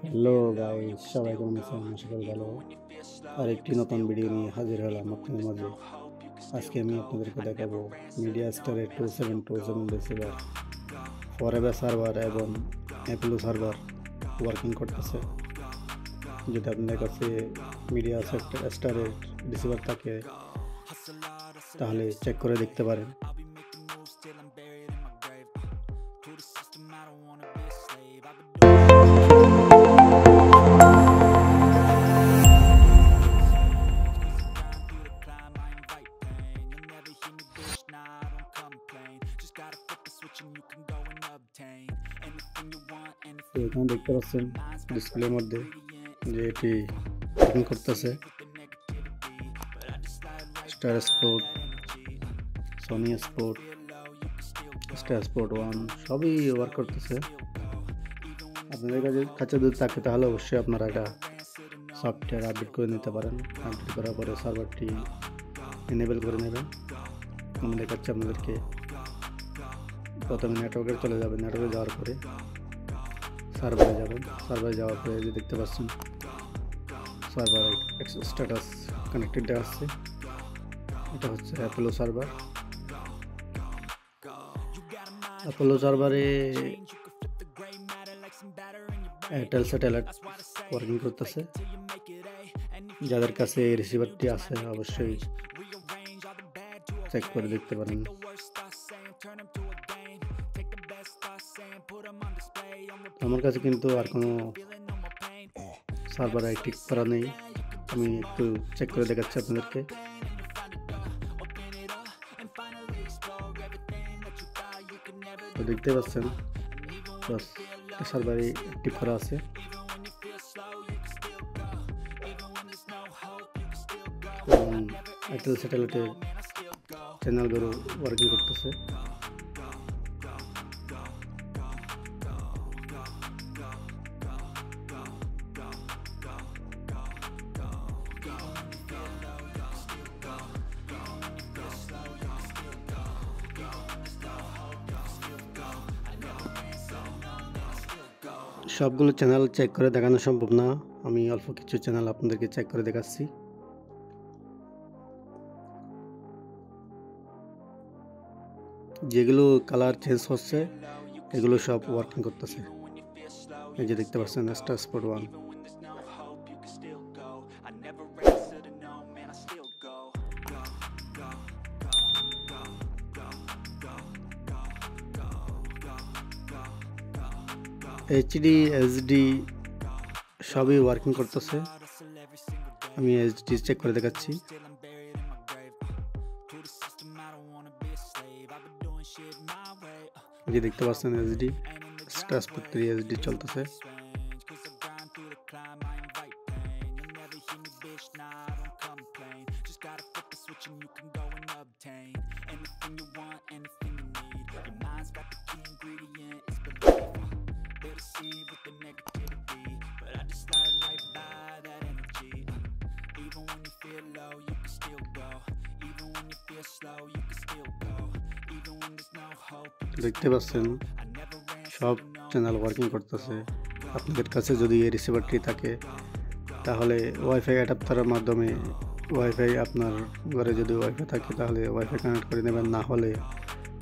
Hello guys, সবাই কেমন আছেন? আশা করি ভালো। আর একটি নতুন ভিডিও নিয়ে হাজির হলাম আপনাদের মাঝে। আজকে আমি আপনাদেরকে দেখাবো মিডিয়া স্টারের 2727 রিসিভার ফরএভার সার্ভার এবং অ্যাপোলো সার্ভার ওয়ার্কিং করতেছে। যদি আপনাদের কাছে মিডিয়া স্টারের রিসিভার থাকে তাহলে চেক করে দেখতে পারেন। তো এখানে দেখতে পাচ্ছেন ডিসপ্লের মধ্যে যে এটি ওয়ার্কিং করতেছে। Star sport, Sony sport, star sport 1 সবই ওয়ার্ক করতেছে। আপনাদের কাছে যদি থাকে তাহলে অবশ্যই আপনারা এটা সফটওয়্যার আপডেট করে নিতে পারেন। আপডেট করার পরে সার্ভারটি এনেবল করে নেবেন। আমি দেখাচ্ছি আপনাদেরকে। প্রথমে নেটওয়ার্কে চলে যাবেন, নেটওয়ার্কে যাওয়ার পরে সার্ভারে যাবেন। সার্ভারে যাওয়ার পরে যে দেখতে পাচ্ছেন সার্ভার স্ট্যাটাস কানেক্টেড দেখাচ্ছে। এটা হচ্ছে অ্যাপোলো সার্ভার। অ্যাপোলো সার্ভারে এয়ারটেল স্যাটেলাইট ওয়ার্কিং করতেছে। যাদের কাছে এই রিসিভারটি আছে অবশ্যই চেক করে দেখতে পারেন। আমার কাছে কিন্তু আর কোনো সার্ভার অ্যাক্টিভ করা নেই। আমি একটু চেক করে দেখাচ্ছি আপনাদেরকে। তো দেখতে পাচ্ছেন সার্ভারই অ্যাক্টিভ করা আছে। এবং এয়ারটেল স্যাটেলাইটের চ্যানেলগুলো ওয়ার্কিং করতেছে। সবগুলো চ্যানেল চেক করে দেখানো সম্ভব না, আমি অল্প কিছু চ্যানেল আপনাদেরকে চেক করে দেখাচ্ছি। যেগুলো কালার চেঞ্জ হচ্ছে এগুলো সব ওয়ার্কিং করতেছে। এই যে দেখতে পাচ্ছেন স্টার স্পোর্ট 1। এইচডি, এইচডি সবই ওয়ার্কিং করতেছে। আমি এইচডি চেক করে দেখাচ্ছি। যে দেখতে পাচ্ছেন এইচডি, স্টার স্পোর্ট 3 এইচডি চলতেছে। দেখতে পাচ্ছেন সব চ্যানেল ওয়ার্কিং করতেছে। আপনাদের কাছে যদি এই রিসিভারটি থাকে তাহলে ওয়াইফাই অ্যাডাপ্টারের মাধ্যমে আপনার ঘরে যদি ওয়াইফাই থাকে তাহলে ওয়াইফাই কানেক্ট করে নেবেন। না হলে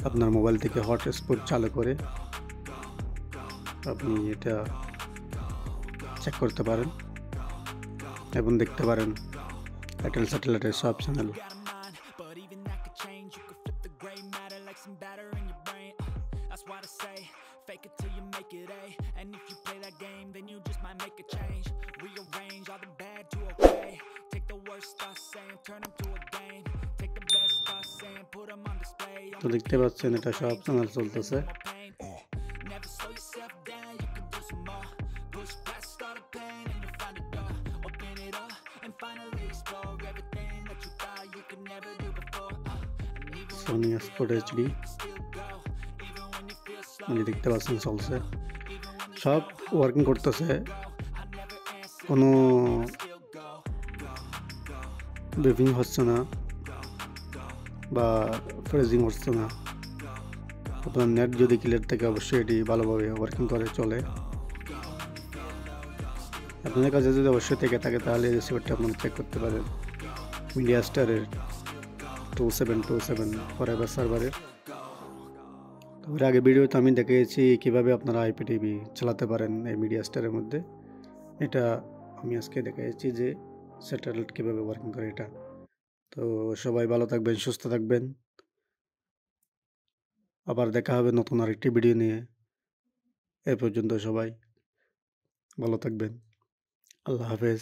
আপনার মোবাইল থেকে হটস্পট চালু করে আপনি এটা চেক করতে পারেন এবং দেখতে পারেন এয়ারটেল স্যাটেলাইটের সব চ্যানেল। তো দেখতে পাচ্ছেন এটা সব চ্যানেল চলতেছে। সনি স্পোর্ট এইচডি দেখতে পাচ্ছেন চলছে, সব ওয়ার্কিং করতেছে। কোনো বিপিং হচ্ছে না বা ফ্রিজিং হচ্ছে না। আপনার নেট যদি ক্লিয়ার থাকে অবশ্যই এটি ভালোভাবে ওয়ার্কিং করে চলে। আপনাদের কাছে যদি অবশ্যই থেকে থাকে তাহলে এই রিসিভারটা আপনারা চেক করতে পারেন। মিডিয়া স্টারের 2727 ফরএভার সার্ভারের। তো এর আগে ভিডিওতে আমি দেখিয়েছি কিভাবে আপনারা আইপিটিভি চালাতে পারেন এই মিডিয়া স্টারের মধ্যে। এটা আমি আজকে দেখিয়েছি যে স্যাটেলাইট কীভাবে ওয়ার্কিং করে এটা। তো সবাই ভালো থাকবেন, সুস্থ থাকবেন। আবার দেখা হবে নতুন আরেকটি ভিডিও নিয়ে। এ পর্যন্ত সবাই ভালো থাকবেন। আল্লাহ হাফেজ।